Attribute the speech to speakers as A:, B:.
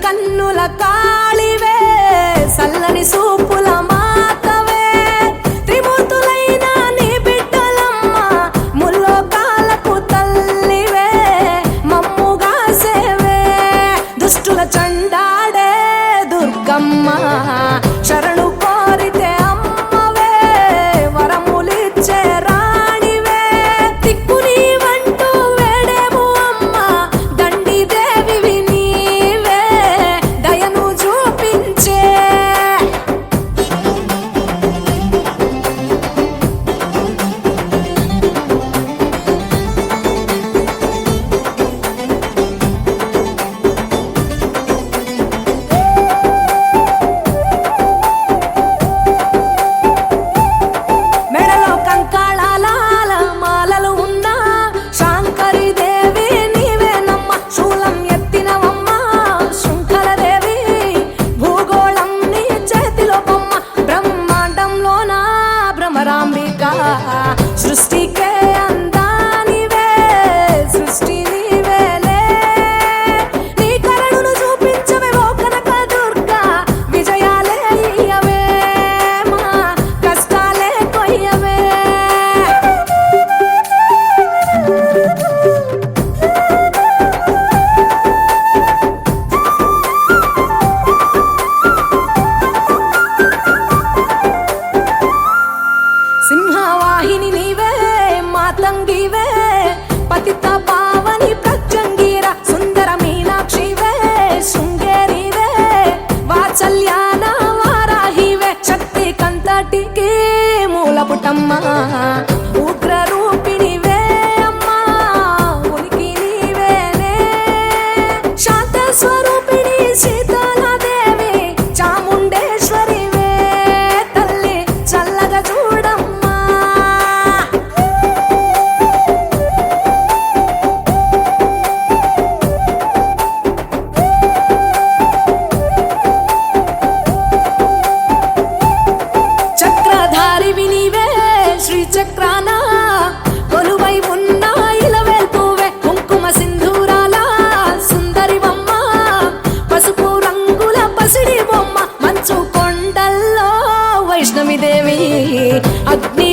A: కన్నుల కాళివే సల్లని సూపుల మాతవే త్రిమూర్తులైన నీ బిడ్డలమ్మ ముల్లోకాలకు తల్లివే మమ్ముగా సేవే దుష్టుల చండాడే దుర్గమ్మ శరణు కోరితే అమ్మవే వరములిచ్చే రాణివే దిక్కు నీవంటూ వేడేము అమ్మ దండి దేవివి నీవే దయను చూపించే మెడలో కంకాళాల మాలలు ఉన్నా శాంకరి దేవి నీవేనమ్మ శూలం ఎత్తినవమ్మ శృంఖలదేవి భూగోళం నీ చేతిలో బొమ్మ బ్రహ్మాండంలోన భ్రమరాంబిక సృష్టికే అందానివే సృష్టి నీవేలే నీ కరుణను చూపించవే ఓ కనక దుర్గా విజయాలే ఇయ్యవే మా కష్టాలే కొయ్యవే సింహవాహిని నీవే మాతంగివే పతిత పావని ప్రత్యంగిర సుందర మీనాక్షివే శృంగేరివే వాత్సల్యాన వారాహివే శక్తి కంతటికి మూలపుటమ్మ ఉగ్ర రూపిణివే అమ్మా ఉనికి నీవేనే శాంత స్వరూపిణి సీతాలదేవి చాముండేశ్వరివే తల్లి చల్లగా చూడమ్మా చక్రధారివి నీవే శ్రీచక్రాన కొలువై ఉన్న ఇలవేల్పువే కుంకుమ సింధూరాల సుందరివమ్మ పసుపు రంగుల పసిడి బొమ్మ మంచు కొండల్లో వైష్ణవి దేవి అగ్ని